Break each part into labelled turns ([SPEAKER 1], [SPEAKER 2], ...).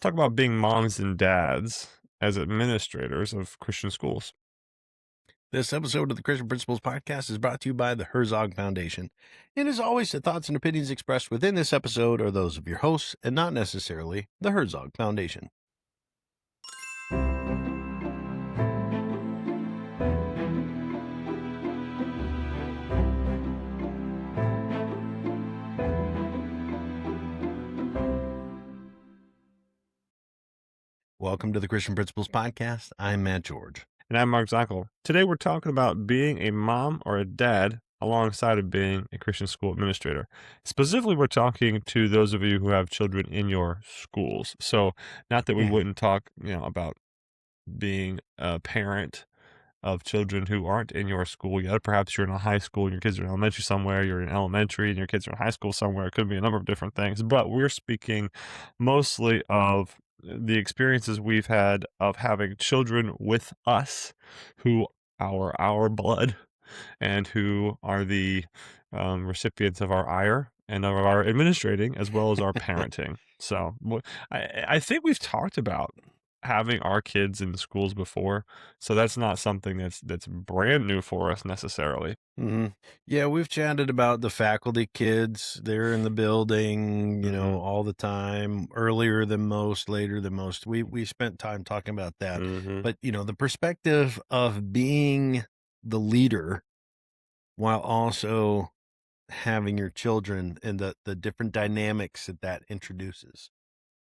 [SPEAKER 1] Talk about being moms and dads as administrators of Christian schools.
[SPEAKER 2] This episode of the Christian Principles Podcast is brought to you by the Herzog Foundation. And as always, the thoughts and opinions expressed within this episode are those of your hosts and not necessarily the Herzog Foundation. Welcome to the Christian Principles Podcast. I'm Matt George.
[SPEAKER 1] And I'm Mark Zockoll. Today we're talking about being a mom or a dad alongside of being a Christian school administrator. Specifically, we're talking to those of you who have children in your schools. So not that we wouldn't talk, about being a parent of children who aren't in your school yet. Perhaps you're in a high school and your kids are in elementary somewhere, you're in elementary and your kids are in high school somewhere. It could be a number of different things, but we're speaking mostly of the experiences we've had of having children with us who are our blood and who are the recipients of our ire and of our administrating as well as our parenting. So I think we've talked about having our kids in schools before, so that's not something that's brand new for us necessarily.
[SPEAKER 2] Mm-hmm. Yeah, we've chatted about the faculty kids. They're in the building, all the time, earlier than most, later than most. We spent time talking about that.
[SPEAKER 1] Mm-hmm.
[SPEAKER 2] But, the perspective of being the leader while also having your children and the different dynamics that introduces.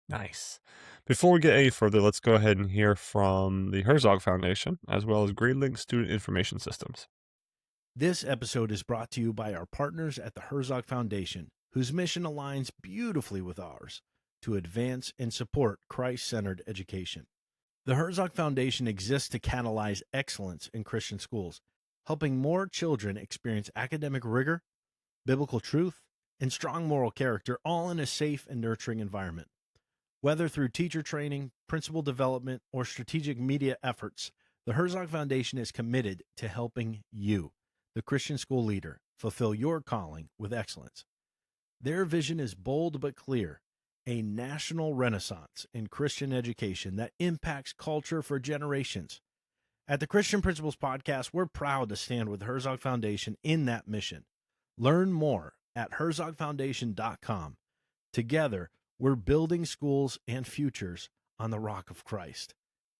[SPEAKER 1] Nice. Before we get any further, let's go ahead and hear from the Herzog Foundation as well as GradeLink Student Information Systems.
[SPEAKER 2] This episode is brought to you by our partners at the Herzog Foundation, whose mission aligns beautifully with ours to advance and support Christ-centered education. The Herzog Foundation exists to catalyze excellence in Christian schools, helping more children experience academic rigor, biblical truth, and strong moral character, all in a safe and nurturing environment. Whether through teacher training, principal development, or strategic media efforts, the Herzog Foundation is committed to helping you, the Christian school leader, fulfill your calling with excellence. Their vision is bold but clear, a national renaissance in Christian education that impacts culture for generations. At the Christian Principles Podcast, we're proud to stand with the Herzog Foundation in that mission. Learn more at herzogfoundation.com. Together, we're building schools and futures on the rock of Christ.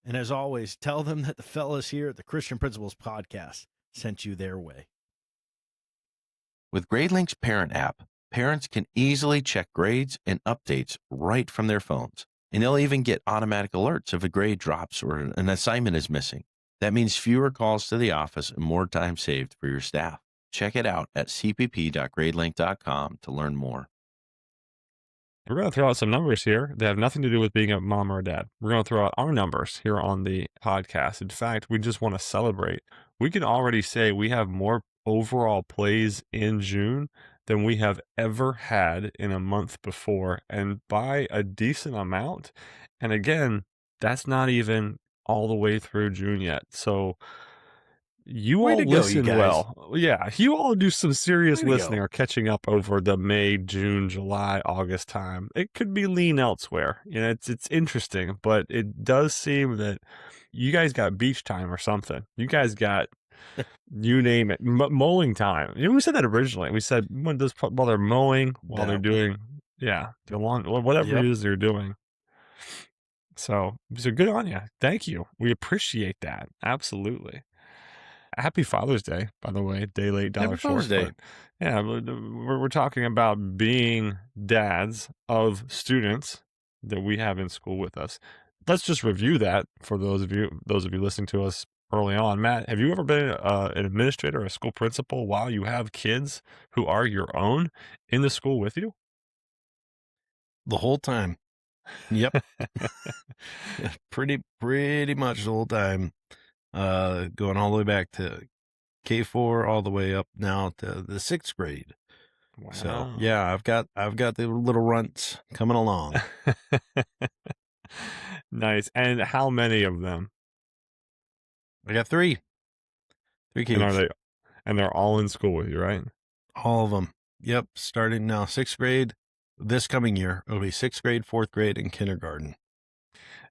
[SPEAKER 2] And as always, tell them that the fellas here at the Christian Principles Podcast sent you their way.
[SPEAKER 3] With GradeLink's Parent app, parents can easily check grades and updates right from their phones. And they'll even get automatic alerts if a grade drops or an assignment is missing. That means fewer calls to the office and more time saved for your staff. Check it out at cpp.gradelink.com to learn more.
[SPEAKER 1] We're going to throw out some numbers here that have nothing to do with being a mom or a dad. We're going to throw out our numbers here on the podcast. In fact, we just want to celebrate. We can already say we have more overall plays in June than we have ever had in a month before, and by a decent amount. And again, that's not even all the way through June yet. So you
[SPEAKER 2] Way
[SPEAKER 1] all
[SPEAKER 2] to go, you
[SPEAKER 1] listen
[SPEAKER 2] guys.
[SPEAKER 1] well. Yeah, you all do some serious
[SPEAKER 2] Way to
[SPEAKER 1] listening
[SPEAKER 2] go.
[SPEAKER 1] or catching up over the May, June, July, August time. It could be lean elsewhere. It's interesting, but it does seem that you guys got beach time or something. You guys got, you name it, mowing time. We said that originally. We said while they're mowing, while they're doing, the lawn, whatever it is they're doing. So good on you. Thank you. We appreciate that. Absolutely. Happy Father's Day, by the way. Day late, dollar
[SPEAKER 2] Happy Father's
[SPEAKER 1] short.
[SPEAKER 2] Day.
[SPEAKER 1] But yeah, we're talking about being dads of students that we have in school with us. Let's just review that for those of you listening to us early on. Matt, have you ever been an administrator or a school principal while you have kids who are your own in the school with you?
[SPEAKER 2] The whole time. Yep. pretty much the whole time. Going all the way back to K4 all the way up now to the 6th grade.
[SPEAKER 1] Wow.
[SPEAKER 2] So yeah, I've got the little runts coming along.
[SPEAKER 1] Nice. And how many of them?
[SPEAKER 2] I got three kids.
[SPEAKER 1] And they're all in school with you, right?
[SPEAKER 2] All of them. Yep. Starting now 6th grade this coming year. It'll be 6th grade, 4th grade, and kindergarten.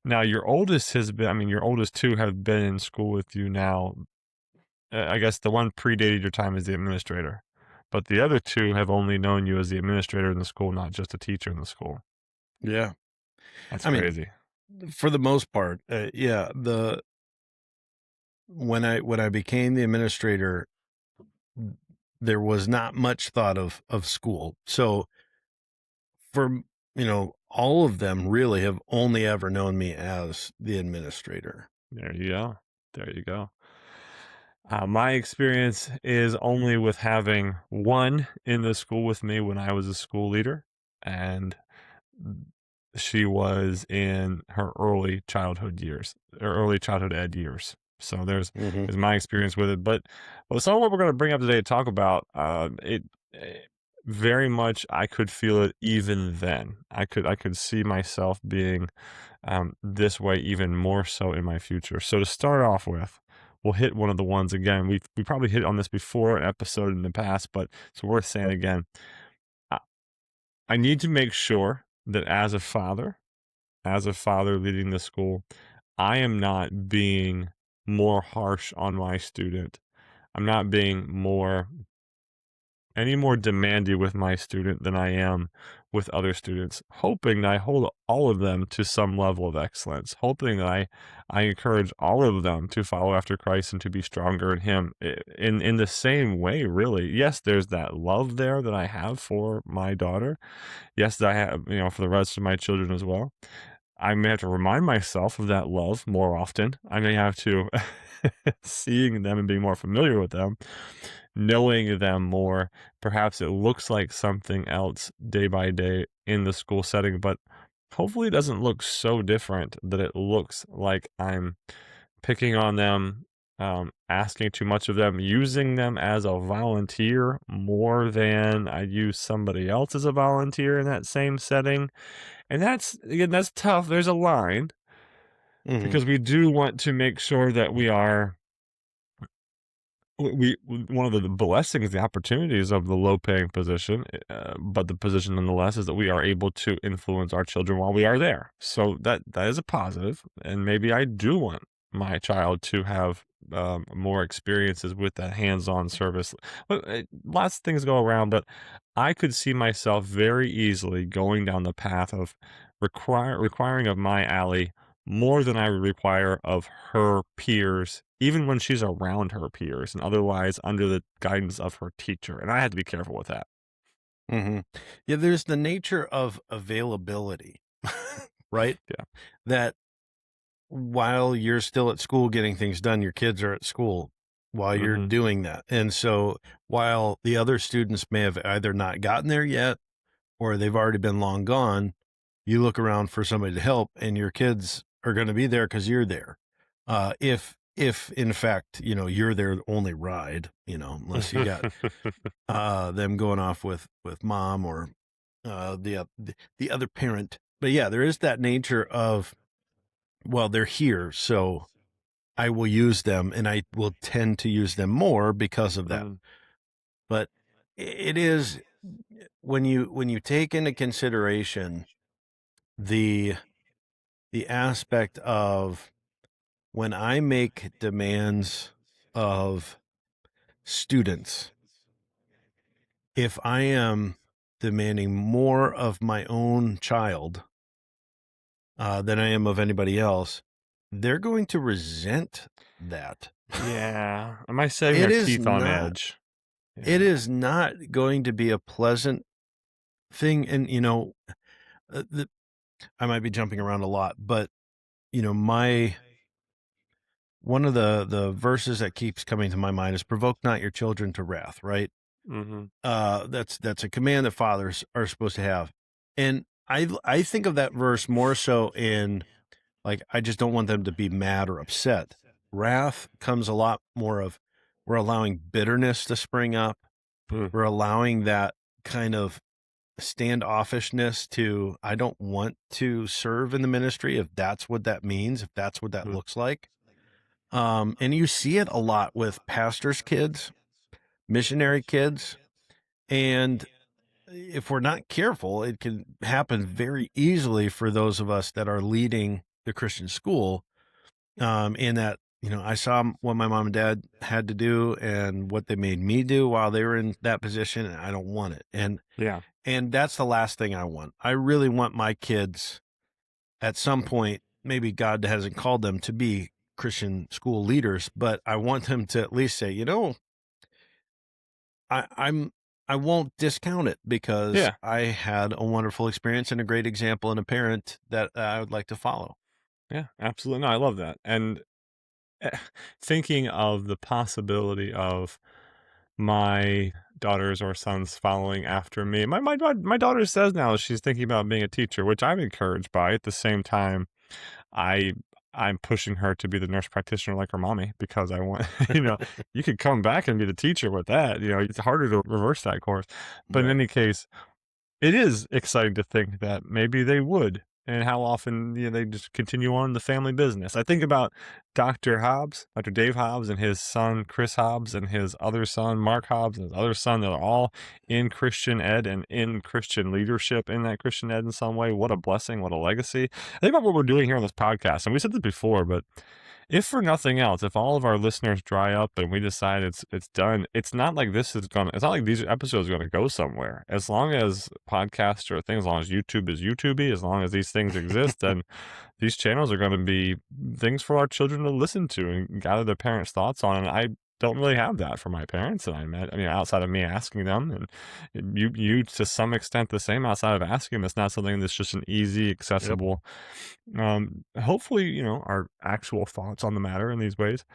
[SPEAKER 1] Now your oldest has been, I mean, your oldest two have been in school with you now. I guess the one predated your time as the administrator, but the other two have only known you as the administrator in the school, not just a teacher in the school.
[SPEAKER 2] Yeah.
[SPEAKER 1] That's
[SPEAKER 2] I mean,
[SPEAKER 1] crazy.
[SPEAKER 2] for the most part, yeah, when I became the administrator, there was not much thought of school. So for, all of them really have only ever known me as the administrator.
[SPEAKER 1] There you go. There you go. My experience is only with having one in the school with me when I was a school leader, and she was in her early childhood years, or early childhood ed years. So
[SPEAKER 2] Mhm.
[SPEAKER 1] there's my experience with it. But some of what we're going to bring up today to talk about, very much I could feel it even then. I could see myself being this way even more so in my future. So to start off with, we'll hit one of the ones again. We probably hit on this before an episode in the past, but it's worth saying again. I, I need to make sure that as a father leading the school, I am not being more harsh on my student. I'm not being any more demanding with my student than I am with other students, hoping that I hold all of them to some level of excellence, hoping that I encourage all of them to follow after Christ and to be stronger in Him in the same way, really. Yes, there's that love there that I have for my daughter. Yes, that I have, for the rest of my children as well. I may have to remind myself of that love more often. I may have to seeing them and being more familiar with them, knowing them more. Perhaps it looks like something else day by day in the school setting, but hopefully it doesn't look so different that it looks like I'm picking on them, asking too much of them, using them as a volunteer more than I use somebody else as a volunteer in that same setting. And that's tough. There's a line
[SPEAKER 2] Mhm.
[SPEAKER 1] because we do want to make sure that we are one of the blessings, the opportunities of the low paying position, but the position nonetheless is that we are able to influence our children while we are there. So that is a positive, and maybe I do want my child to have more experiences with that hands-on service. But lots of things go around, but I could see myself very easily going down the path of requiring of my Allie more than I would require of her peers, even when she's around her peers and otherwise under the guidance of her teacher. And I had to be careful with that.
[SPEAKER 2] Mhm. Yeah, there's the nature of availability, right?
[SPEAKER 1] Yeah.
[SPEAKER 2] That while you're still at school getting things done, your kids are at school while you're
[SPEAKER 1] Hmm.
[SPEAKER 2] doing that. And so while the other students may have either not gotten there yet or they've already been long gone, you look around for somebody to help and your kids are going to be there because you're there. If in fact, you're their only ride, unless you got them going off with mom or the other parent. But yeah, there is that nature of, well, they're here, so I will use them, and I will tend to use them more because of that.
[SPEAKER 1] Mm,
[SPEAKER 2] But it is when you take into consideration the the aspect of when I make demands of students, if I am demanding more of my own child than I am of anybody else, they're going to resent that.
[SPEAKER 1] yeah. Am I setting
[SPEAKER 2] It
[SPEAKER 1] their
[SPEAKER 2] is
[SPEAKER 1] teeth on
[SPEAKER 2] not.
[SPEAKER 1] edge?
[SPEAKER 2] It
[SPEAKER 1] Yeah.
[SPEAKER 2] is not going to be a pleasant thing, and I might be jumping around a lot, but my one of the verses that keeps coming to my mind is provoke not your children to wrath, right?
[SPEAKER 1] Hmm.
[SPEAKER 2] That's a command that fathers are supposed to have. And I think of that verse more so in, like, I just don't want them to be mad or upset. Wrath comes a lot more of, we're allowing bitterness to spring up.
[SPEAKER 1] Mm,
[SPEAKER 2] We're allowing that kind of standoffishness to, I don't want to serve in the ministry if that's what that means, if that's what that
[SPEAKER 1] mm,
[SPEAKER 2] looks like. And you see it a lot with pastors' kids, missionary kids, and if we're not careful, it can happen very easily for those of us that are leading the Christian school, in that, I saw what my mom and dad had to do and what they made me do while they were in that position, and I don't want it.
[SPEAKER 1] Yeah.
[SPEAKER 2] And that's the last thing I want. I really want my kids at some point, maybe God hasn't called them to be Christian school leaders, but I want them to at least say, I'm I won't discount it because
[SPEAKER 1] Yeah.
[SPEAKER 2] I had a wonderful experience and a great example and a parent that I would like to follow.
[SPEAKER 1] Yeah, absolutely. No, I love that. And eh, thinking of the possibility of my daughters or sons following after me. My daughter says now she's thinking about being a teacher, which I'm encouraged by. At the same time, I I'm pushing her to be the nurse practitioner like her mommy because I want you could come back and be the teacher with that. It's harder to reverse that course. But in
[SPEAKER 2] Right.
[SPEAKER 1] any case, it is exciting to think that maybe they would, and how often, they just continue on the family business. I think about Dr. Dave Hobbs, and his son, Chris Hobbs, and his other son, Mark Hobbs, and his other son that are all in Christian ed and in Christian leadership in that Christian ed in some way. What a blessing, what a legacy. I think about what we're doing here on this podcast, and we said this before, but if for nothing else, if all of our listeners dry up and we decide it's done, it's not like it's not like these episodes are gonna go somewhere. As long as podcasts or things, as long as YouTube is YouTubey, as long as these things exist, then these channels are gonna be things for our children to listen to and gather their parents' thoughts on. And I don't really have that for my parents, and outside of me asking them, and you to some extent the same outside of asking. It's not something that's just an easy,
[SPEAKER 2] Yep.
[SPEAKER 1] accessible, hopefully, our actual thoughts on the matter in these ways.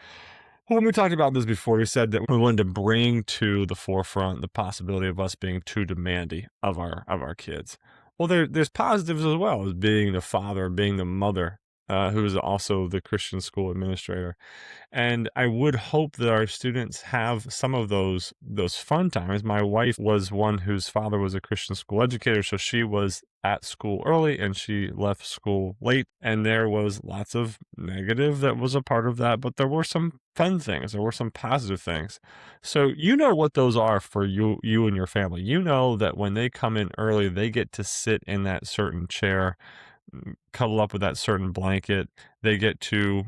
[SPEAKER 1] Well, when we talked about this before, we said that we wanted to bring to the forefront the possibility of us being too demanding of our kids. Well, there's positives as well, as being the father, being the mother, who is also the Christian school administrator. And I would hope that our students have some of those fun times. My wife was one whose father was a Christian school educator, so she was at school early and she left school late. And there was lots of negative that was a part of that, but there were some fun things. There were some positive things. So you know what those are for you and your family. You know that when they come in early, they get to sit in that certain chair, cuddle up with that certain blanket. They get to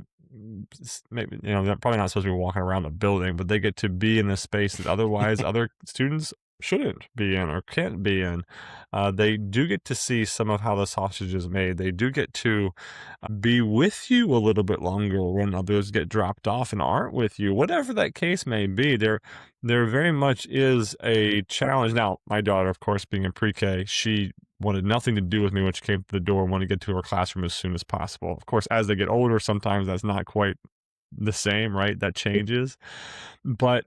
[SPEAKER 1] maybe, they're probably not supposed to be walking around the building, but they get to be in a space that otherwise other students shouldn't be in or can't be in. They do get to see some of how the sausage is made. They do get to be with you a little bit longer when others get dropped off and aren't with you. Whatever that case may be, there very much is a challenge. Now, my daughter, of course, being in pre-K, she wanted nothing to do with me when she came to the door and wanted to get to her classroom as soon as possible. Of course, as they get older, sometimes that's not quite the same, right? That changes. But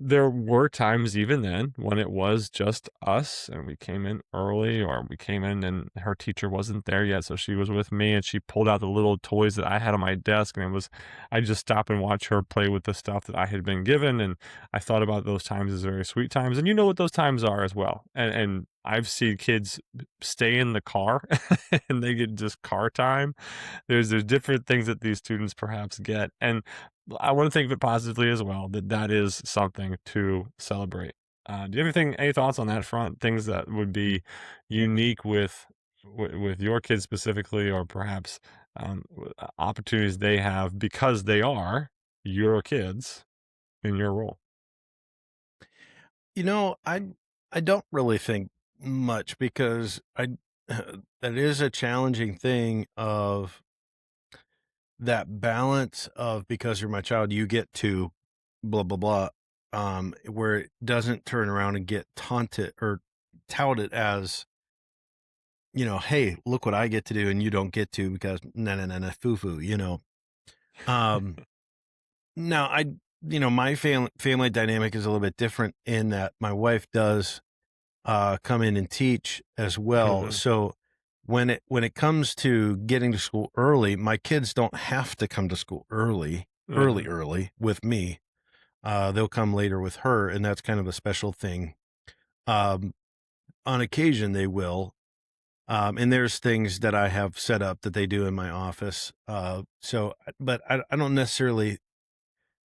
[SPEAKER 1] there were times even then when it was just us and we came in early, or we came in and her teacher wasn't there yet, so she was with me and she pulled out the little toys that I had on my desk, and I just stop and watch her play with the stuff that I had been given. And I thought about those times as very sweet times, and you know what those times are as well. And I've seen kids stay in the car and they get just car time. There's different things that these students perhaps get, and I want to think of it positively as well, that is something to celebrate. Do you have any thoughts on that front? Things that would be unique with your kids specifically, or perhaps opportunities they have because they are your kids in your role.
[SPEAKER 2] You know, I don't really think much because I that is a challenging thing of that balance of, because you're my child, you get to blah blah blah, where it doesn't turn around and get taunted or touted as, hey, look what I get to do and you don't get to because na na na na foo foo. Um Now my family dynamic is a little bit different in that my wife does come in and teach as well.
[SPEAKER 1] Mhm,
[SPEAKER 2] So when it comes to getting to school early, my kids don't have to come to school
[SPEAKER 1] mhm.
[SPEAKER 2] early with me. They'll come later with her, and that's kind of a special thing. Um, on occasion they will. And there's things that I have set up that they do in my office. But I don't necessarily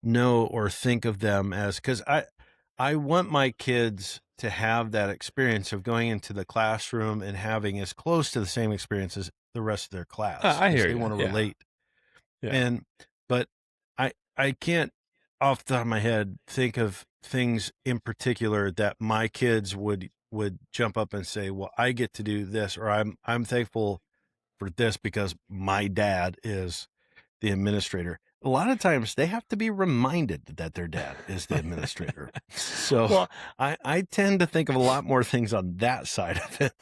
[SPEAKER 2] know or think of them as, because I want my kids to have that experience of going into the classroom and having as close to the same experiences the rest of their class
[SPEAKER 1] I
[SPEAKER 2] because
[SPEAKER 1] hear
[SPEAKER 2] they
[SPEAKER 1] you.
[SPEAKER 2] want to
[SPEAKER 1] Yeah.
[SPEAKER 2] relate.
[SPEAKER 1] Yeah.
[SPEAKER 2] And but I can't off the top of my head think of things in particular that my kids would jump up and say, "Well, I get to do this," or I'm thankful for this because my dad is the administrator. A lot of times they have to be reminded that their dad is the administrator. So
[SPEAKER 1] Well,
[SPEAKER 2] I tend to think of a lot more things on that side of it.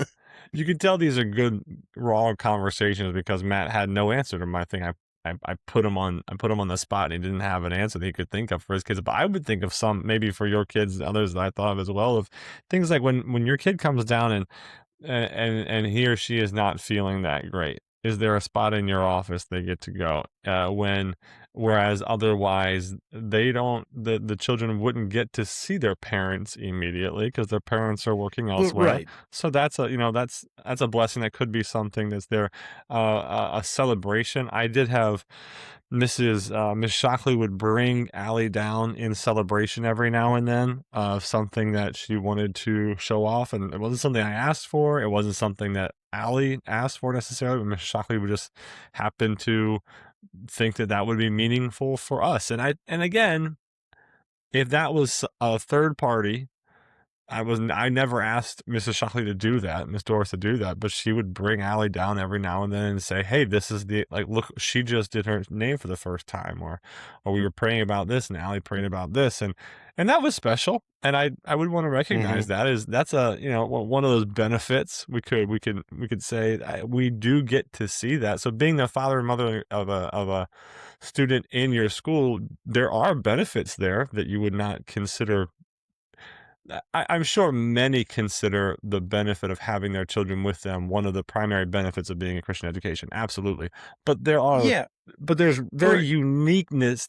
[SPEAKER 1] you can tell these are good raw conversations because Matt had no answer to my thing. I put him on the spot and he didn't have an answer that he could think of for his kids. But I would think of some maybe for your kids and others that I thought of as well of things like when your kid comes down and he or she is not feeling that great. Is there a spot in your office they get to go? Whereas otherwise the children wouldn't get to see their parents immediately because their parents are working
[SPEAKER 2] Well,
[SPEAKER 1] elsewhere.
[SPEAKER 2] right.
[SPEAKER 1] So that's that's a blessing. That could be something that's there. A celebration. I did have Miss Shockley would bring Allie down in celebration every now and then of something that she wanted to show off, and it wasn't something I asked for. It wasn't something that Allie asked for necessarily, but Miss Shockley would just happen to think that that would be meaningful for us. And again, if that was a third party, I never asked Mrs. Shockley to do that, Miss Doris to do that, but she would bring Allie down every now and then and say, "Hey, this is look, she just did her name for the first time," or we were praying about this and Allie prayed about this, and that was special. And I would want to recognize
[SPEAKER 2] Mhm.
[SPEAKER 1] that's a one of those benefits we could say we do get to see that. So being the father and mother of a student in your school, there are benefits there that you would not consider. I'm sure many consider the benefit of having their children with them one of the primary benefits of being a Christian education. Absolutely. But
[SPEAKER 2] Yeah.
[SPEAKER 1] there's
[SPEAKER 2] Or
[SPEAKER 1] there's uniqueness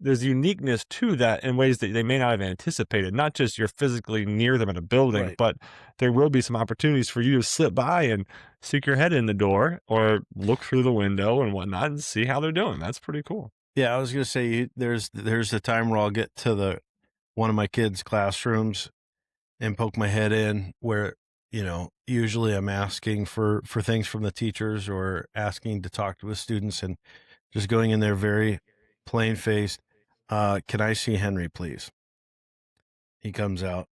[SPEAKER 1] to that in ways that they may not have anticipated. Not just you're physically near them in a building,
[SPEAKER 2] right.
[SPEAKER 1] but there will be some opportunities for you to slip by and stick your head in the door or look through the window and whatnot and see how they're doing. That's pretty cool.
[SPEAKER 2] Yeah, I was gonna say there's a time where I'll get to the one of my kids' classrooms and poke my head in where, usually I'm asking for things from the teachers or asking to talk to the students and just going in there very plain faced. Can I see Henry, please? He comes out.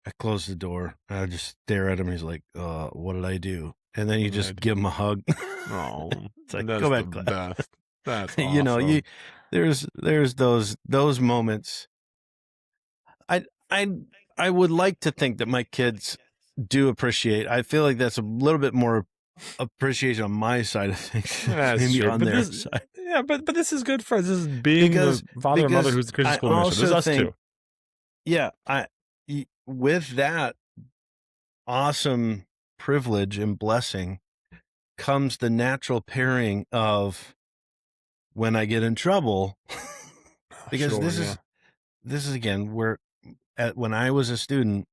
[SPEAKER 2] I close the door. I just stare at him. He's like, what did I do? And then you just give him a hug.
[SPEAKER 1] Oh,
[SPEAKER 2] It's like,
[SPEAKER 1] that's
[SPEAKER 2] go
[SPEAKER 1] the
[SPEAKER 2] back to class.
[SPEAKER 1] best. That's
[SPEAKER 2] you know,
[SPEAKER 1] awesome.
[SPEAKER 2] there's those moments. I I I would like to think that my kids do appreciate. I feel like that's a little bit more appreciation on my side of things,
[SPEAKER 1] That's
[SPEAKER 2] maybe
[SPEAKER 1] true,
[SPEAKER 2] on
[SPEAKER 1] but
[SPEAKER 2] their
[SPEAKER 1] this
[SPEAKER 2] side.
[SPEAKER 1] yeah, but this is good for us. This is being the
[SPEAKER 2] Because
[SPEAKER 1] father or mother who's the Christian
[SPEAKER 2] I
[SPEAKER 1] school minister. This is
[SPEAKER 2] also
[SPEAKER 1] us
[SPEAKER 2] think,
[SPEAKER 1] too.
[SPEAKER 2] yeah, with that awesome privilege and blessing comes the natural pairing of when I get in trouble, because
[SPEAKER 1] Sure, yeah.
[SPEAKER 2] this is again where when I was a student,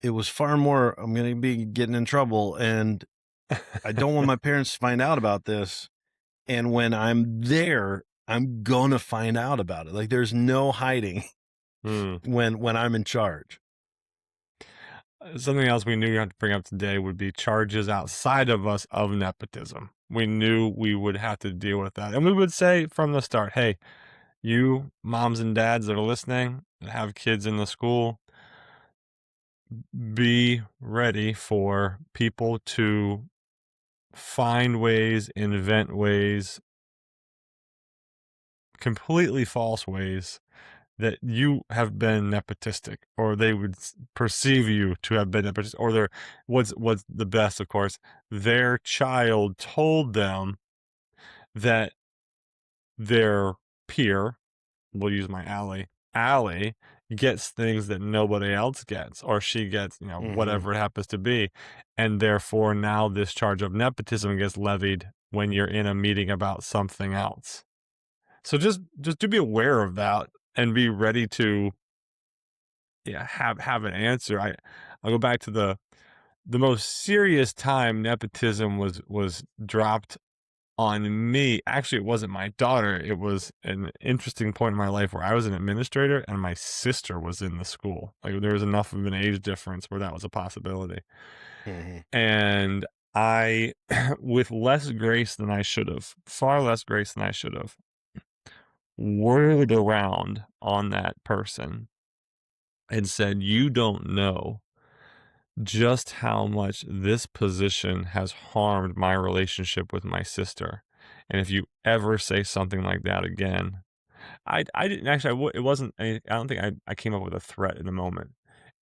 [SPEAKER 2] it was far more, I'm going to be getting in trouble and I don't want my parents to find out about this. And when I'm there, I'm going to find out about it. Like there's no hiding
[SPEAKER 1] Hmm.
[SPEAKER 2] when I'm in charge.
[SPEAKER 1] Something else we knew you had to bring up today would be charges outside of us of nepotism. We knew we would have to deal with that. And we would say from the start, hey, you moms and dads that are listening that have kids in the school, be ready for people to find ways, invent ways, completely false ways that you have been nepotistic, or they would perceive you to have been nepotistic, or what's the best, of course, their child told them that their peer, we'll use my Allie gets things that nobody else gets, or she gets,
[SPEAKER 2] Mm-hmm.
[SPEAKER 1] whatever it happens to be, and therefore now this charge of nepotism gets levied when you're in a meeting about something else. So just to be aware of that and be ready to have an answer. I'll go back to the most serious time nepotism was dropped on me. Actually, it wasn't my daughter. It was an interesting point in my life where I was an administrator and my sister was in the school. Like there was enough of an age difference where that was a possibility.
[SPEAKER 2] Mm-hmm.
[SPEAKER 1] And I, with less grace than I should have, far less grace than I should have, whirled around on that person and said, "You don't know just how much this position has harmed my relationship with my sister. And if you ever say something like that again," I didn't actually, it wasn't, I don't think I came up with a threat in the moment.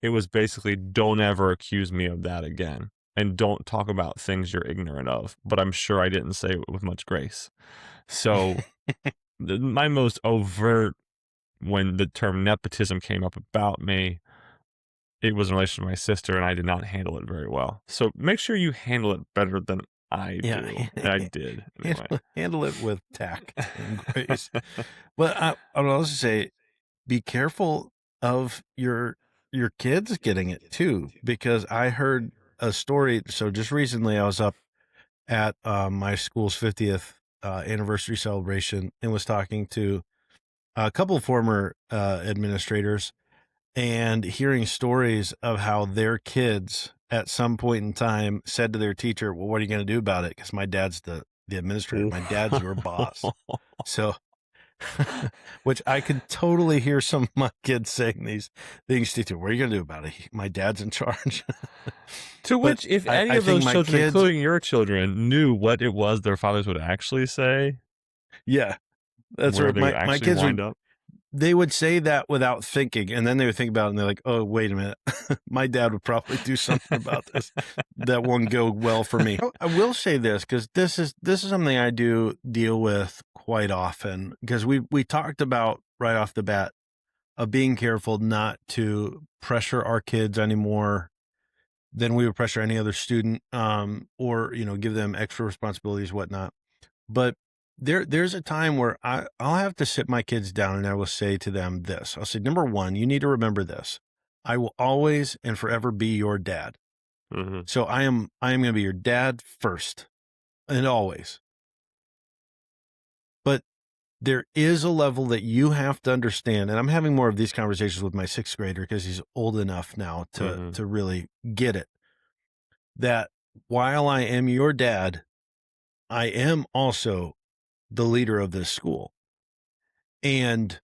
[SPEAKER 1] It was basically, don't ever accuse me of that again. And don't talk about things you're ignorant of. But I'm sure I didn't say it with much grace. So my most overt, when the term nepotism came up about me, it was in relation to my sister, and I did not handle it very well. So make sure you handle it better than I do. And I did, anyway.
[SPEAKER 2] Handle it with tact and grace. But I would also say, be careful of your kids getting it too, because I heard a story. So just recently, I was up at my school's 50th anniversary celebration and was talking to a couple of former administrators and hearing stories of how their kids at some point in time said to their teacher, "Well, what are you going to do about it? Because my dad's the administrator. My dad's your boss." So, which I could totally hear some of my kids saying these things to, "What are you going to do about it? My dad's in charge."
[SPEAKER 1] To
[SPEAKER 2] But
[SPEAKER 1] which, if
[SPEAKER 2] I
[SPEAKER 1] any of
[SPEAKER 2] think
[SPEAKER 1] those
[SPEAKER 2] my
[SPEAKER 1] children,
[SPEAKER 2] kids,
[SPEAKER 1] including your children, knew what it was their fathers would actually say,
[SPEAKER 2] yeah, that's
[SPEAKER 1] where
[SPEAKER 2] right.
[SPEAKER 1] they would
[SPEAKER 2] My
[SPEAKER 1] actually
[SPEAKER 2] kids
[SPEAKER 1] wind
[SPEAKER 2] would,
[SPEAKER 1] up.
[SPEAKER 2] they would say that without thinking, and then they would think about it, and they're like, "Oh, wait a minute, my dad would probably do something about this that won't go well for me." I will say this, because this is something I do deal with quite often, because we talked about right off the bat of being careful not to pressure our kids any more than we would pressure any other student, or give them extra responsibilities, whatnot. But there's a time where I'll have to sit my kids down and I will say to them this. I'll say, number one, you need to remember this. I will always and forever be your dad.
[SPEAKER 1] Mm-hmm.
[SPEAKER 2] So I am going to be your dad first and always. But there is a level that you have to understand. And I'm having more of these conversations with my 6th grader because he's old enough now to really get it. That while I am your dad, I am also the leader of this school. And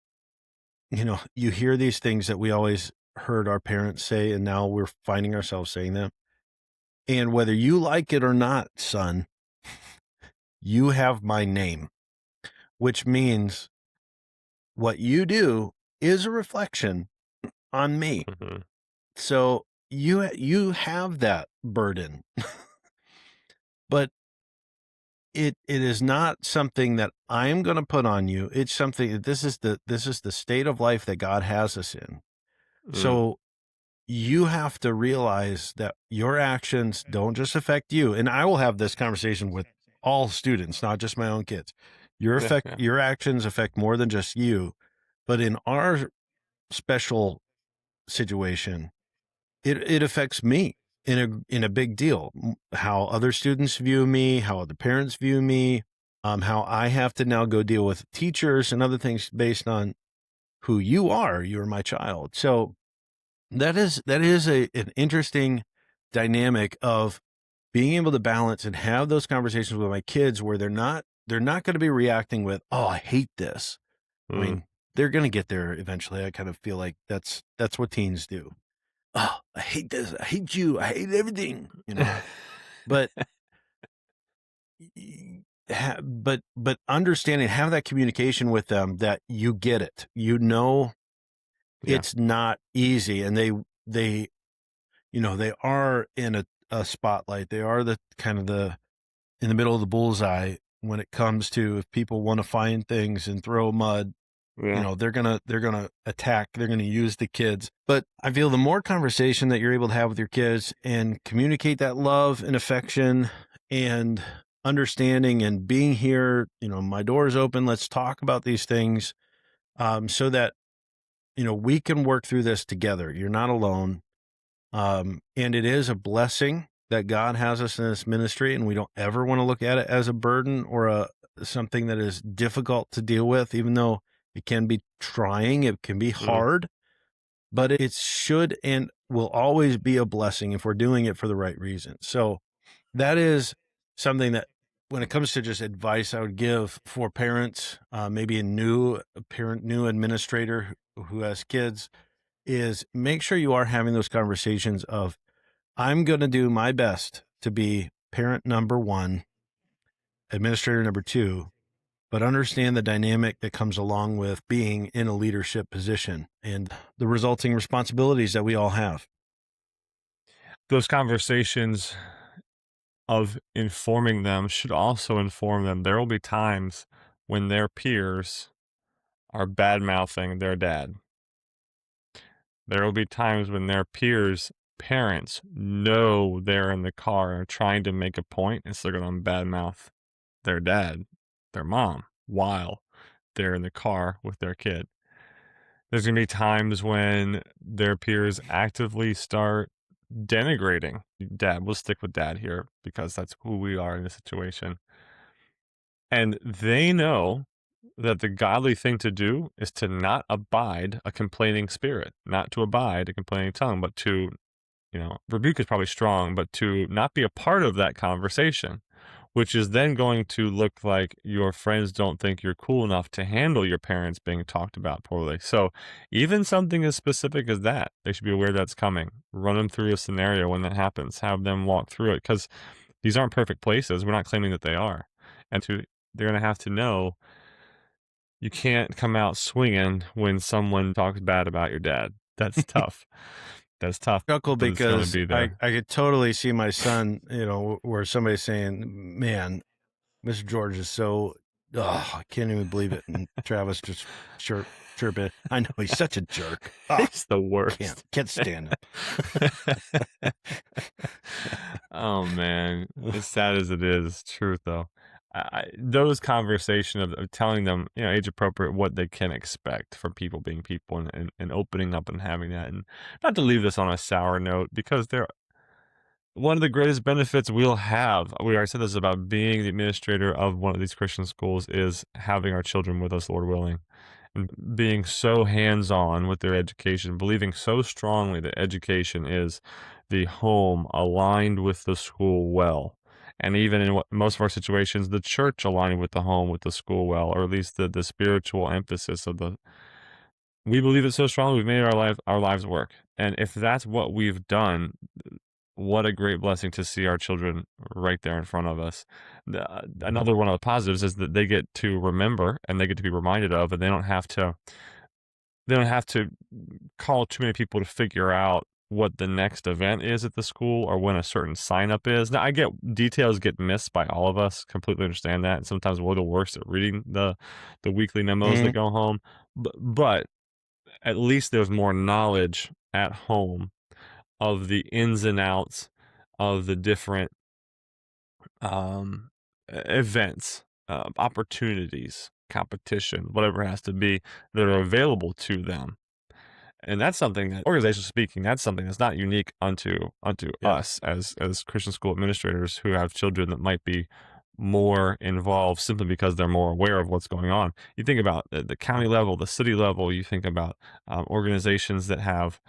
[SPEAKER 2] you hear these things that we always heard our parents say, and now we're finding ourselves saying them. And whether you like it or not, son, you have my name, which means what you do is a reflection on me.
[SPEAKER 1] Mm-hmm.
[SPEAKER 2] So you have that burden, but it is not something that I am going to put on you. It's something, this is the state of life that God has us in. So you have to realize that your actions don't just affect you. And I will have this conversation with all students, not just my own kids. Your actions affect more than just you. But in our special situation, it affects me in a big deal. How other students view me, how other parents view me, how I have to now go deal with teachers and other things based on who you are. You're my child. So that is an interesting dynamic of being able to balance and have those conversations with my kids where they're not going to be reacting with, "Oh, I hate this." I mean, they're going to get there eventually. I kind of feel like that's what teens do. "Oh, I hate this. I hate you. I hate everything," but but understanding, have that communication with them that you get it. It's not easy, and they are in a spotlight. They are the kind of in the middle of the bullseye when it comes to, if people want to find things and throw mud, they're going to attack, they're going to use the kids. But I feel the more conversation that you're able to have with your kids and communicate that love and affection and understanding and being here, my door is open. Let's talk about these things, so that, we can work through this together. You're not alone. And it is a blessing that God has us in this ministry, and we don't ever want to look at it as a burden or something that is difficult to deal with, even though it can be trying, it can be hard, but it should and will always be a blessing if we're doing it for the right reason. So that is something that when it comes to just advice I would give for parents, maybe a parent, new administrator who has kids, is make sure you are having those conversations of, I'm going to do my best to be parent number one, administrator number two, but understand the dynamic that comes along with being in a leadership position and the resulting responsibilities that we all have.
[SPEAKER 1] Those conversations of informing them should also inform them there will be times when their peers are bad mouthing their dad. There will be times when their peers' parents know they're in the car and are trying to make a point, and so they're going to badmouth their dad, their mom, while they're in the car with their kid. There's going to be times when their peers actively start denigrating dad. We'll stick with dad here because that's who we are in this situation. And they know that the godly thing to do is to not abide a complaining spirit, not to abide a complaining tongue, but to, rebuke is probably strong, but to not be a part of that conversation, which is then going to look like your friends don't think you're cool enough to handle your parents being talked about poorly. So even something as specific as that, they should be aware that's coming. Run them through a scenario when that happens. Have them walk through it because these aren't perfect places. We're not claiming that they are. They're going to have to know you can't come out swinging when someone talks bad about your dad. That's tough. That's tough,
[SPEAKER 2] Chuckle
[SPEAKER 1] but it's going to
[SPEAKER 2] because
[SPEAKER 1] be
[SPEAKER 2] I,
[SPEAKER 1] there.
[SPEAKER 2] I could totally see my son, where somebody's saying, man, Mr. George is so, I can't even believe it. And Travis just chirping. I know he's such a jerk.
[SPEAKER 1] He's the worst.
[SPEAKER 2] Can't stand him.
[SPEAKER 1] Oh, man. As sad as it is, it's truth, though. Those conversations of telling them, age appropriate, what they can expect from people being people and opening up and having that. And not to leave this on a sour note, because one of the greatest benefits we'll have, we already said this about being the administrator of one of these Christian schools, is having our children with us, Lord willing, and being so hands-on with their education, believing so strongly that education is the home aligned with the school well. And even in most of our situations, the church aligned with the home, with the school well, or at least the spiritual emphasis of we believe it so strongly, we've made our lives work. And if that's what we've done, what a great blessing to see our children right there in front of us. Another one of the positives is that they get to remember and they get to be reminded of, and they don't have to call too many people to figure out what the next event is at the school or when a certain sign up is. Now, I get details get missed by all of us, completely understand that. And sometimes we're the worst at reading the weekly memos that go home. But at least there's more knowledge at home of the ins and outs of the different events, opportunities, competition, whatever it has to be, that are available to them. And that's something that, organizationally speaking, that's something that's not unique unto us as Christian school administrators who have children that might be more involved simply because they're more aware of what's going on. You think about the county level, the city level, you think about organizations that have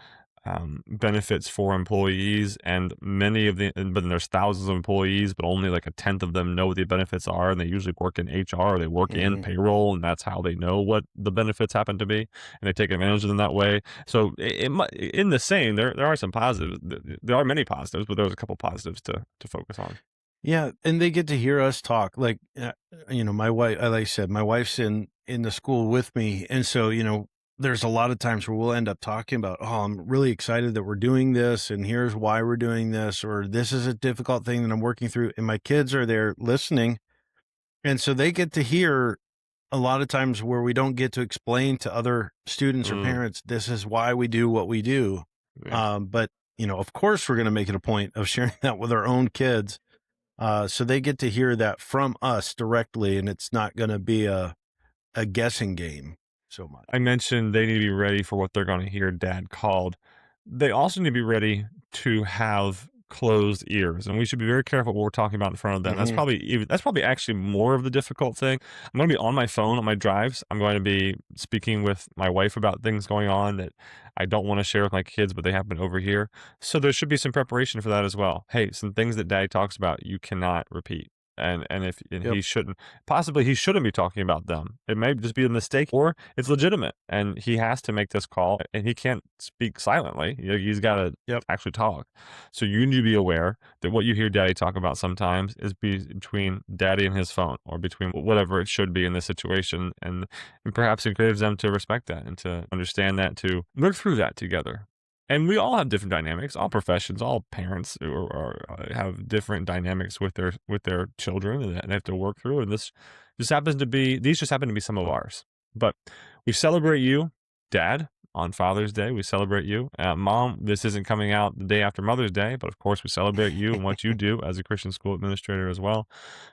[SPEAKER 1] benefits for employees, and but then there's thousands of employees, but only like a tenth of them know what the benefits are, and they usually work in HR, or they work in payroll, and that's how they know what the benefits happen to be, and they take advantage of them that way. So in the same, there are some positives. There are many positives, but there's a couple positives to focus on.
[SPEAKER 2] Yeah, and they get to hear us talk. Like, my wife, like I said, my wife's in the school with me, and so there's a lot of times where we'll end up talking about, oh, I'm really excited that we're doing this, and here's why we're doing this, or this is a difficult thing that I'm working through, and my kids are there listening, and so they get to hear a lot of times where we don't get to explain to other students or parents, this is why we do what we do.
[SPEAKER 1] Yeah.
[SPEAKER 2] But of course, we're going to make it a point of sharing that with our own kids. So they get to hear that from us directly, and it's not going to be a guessing game so much.
[SPEAKER 1] I mentioned they need to be ready for what they're going to hear dad called. They also need to be ready to have closed ears, and we should be very careful what we're talking about in front of them. That's probably actually more of the difficult thing. I'm going to be on my phone on my drives. I'm going to be speaking with my wife about things going on that I don't want to share with my kids, but they happen over here. So there should be some preparation for that as well. Hey, some things that Daddy talks about you cannot repeat. And
[SPEAKER 2] Yep.
[SPEAKER 1] he shouldn't, possibly he shouldn't be talking about them. It may just be a mistake, or it's legitimate and he has to make this call, and he can't speak silently. He's got to
[SPEAKER 2] Yep.
[SPEAKER 1] actually talk. So you need to be aware that what you hear Daddy talk about sometimes is between Daddy and his phone, or between whatever it should be in this situation, and perhaps encourage them to respect that and to understand that, to work through that together. And we all have different dynamics. All professions, all parents have different dynamics with their children, and they have to work through. And these just happen to be some of ours. But we celebrate you, Dad, on Father's Day. We celebrate you, Mom. This isn't coming out the day after Mother's Day, but of course we celebrate you and what you do as a Christian school administrator as well.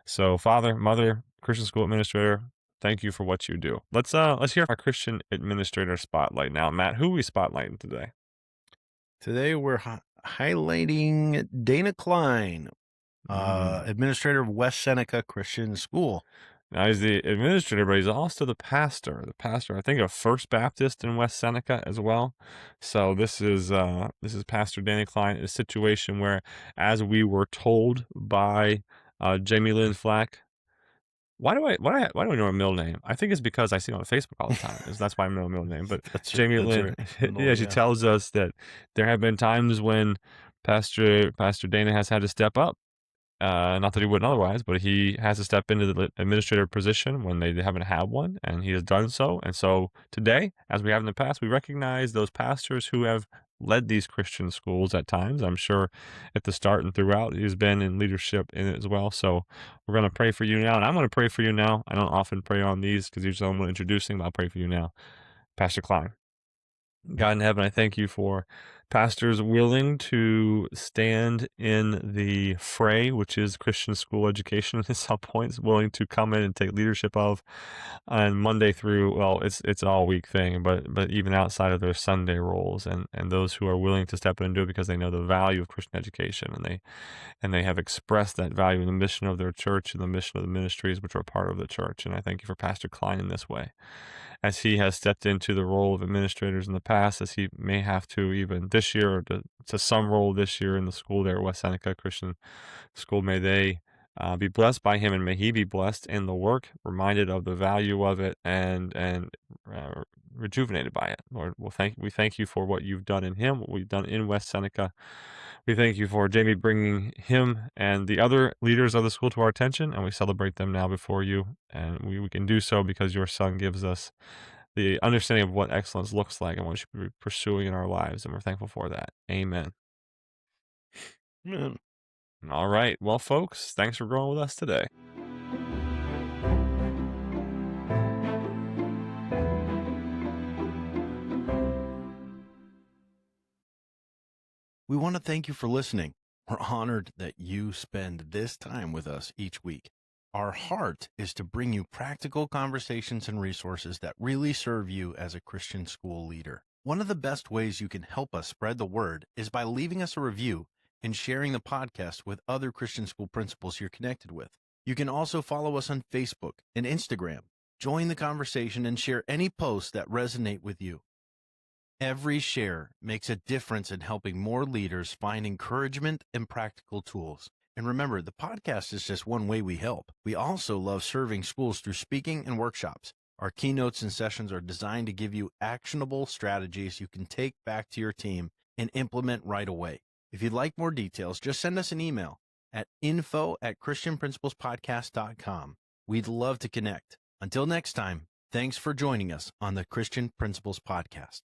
[SPEAKER 1] So, Father, Mother, Christian school administrator, thank you for what you do. Let's hear our Christian administrator spotlight now. Matt, who are we spotlighting today?
[SPEAKER 2] Today we're highlighting Dana Kline, administrator of West Seneca Christian School.
[SPEAKER 1] Now, he's the administrator, but he's also the pastor. The pastor, I think, of First Baptist in West Seneca as well. So this is Pastor Dana Kline, a situation where, as we were told by Jamie Lynn Flack. Why do I know her middle name? I think it's because I see it on Facebook all the time. That's why I know her middle name. But Jamie Lynn, she tells us that there have been times when Pastor Dana has had to step up. Not that he wouldn't otherwise, but he has to step into the administrative position when they haven't had one, and he has done so. And so today, as we have in the past, we recognize those pastors who have led these Christian schools at times. I'm sure at the start and throughout, he's been in leadership in it as well. So we're going to pray for you now, and I'm going to pray for you now. I don't often pray on these because usually I'm introducing, but I'll pray for you now. Pastor Kline. God in heaven, I thank you for pastors willing to stand in the fray, which is Christian school education at some points, willing to come in and take leadership of on Monday through, well, it's an all week thing, but even outside of their Sunday roles, and those who are willing to step in and do it because they know the value of Christian education, and they have expressed that value in the mission of their church and the mission of the ministries which are part of the church. And I thank you for Pastor Kline in this way, as he has stepped into the role of administrators in the past, as he may have to even this year, or to some role this year in the school there at West Seneca Christian School. May they be blessed by him, and may he be blessed in the work, reminded of the value of it, and rejuvenated by it. Lord, we thank you for what you've done in him, what we've done in West Seneca. We thank you for Jamie bringing him and the other leaders of the school to our attention, and we celebrate them now before you. And we can do so because your Son gives us the understanding of what excellence looks like and what we should be pursuing in our lives, and we're thankful for that. Amen.
[SPEAKER 2] Amen.
[SPEAKER 1] All right. Well, folks, thanks for growing with us today.
[SPEAKER 2] We want to thank you for listening. We're honored that you spend this time with us each week. Our heart is to bring you practical conversations and resources that really serve you as a Christian school leader. One of the best ways you can help us spread the word is by leaving us a review and sharing the podcast with other Christian school principals you're connected with. You can also follow us on Facebook and Instagram. Join the conversation and share any posts that resonate with you. Every share makes a difference in helping more leaders find encouragement and practical tools. And remember, the podcast is just one way we help. We also love serving schools through speaking and workshops. Our keynotes and sessions are designed to give you actionable strategies you can take back to your team and implement right away. If you'd like more details, just send us an email at info@christianprinciplespodcast.com. We'd love to connect. Until next time, thanks for joining us on the Christian Principles Podcast.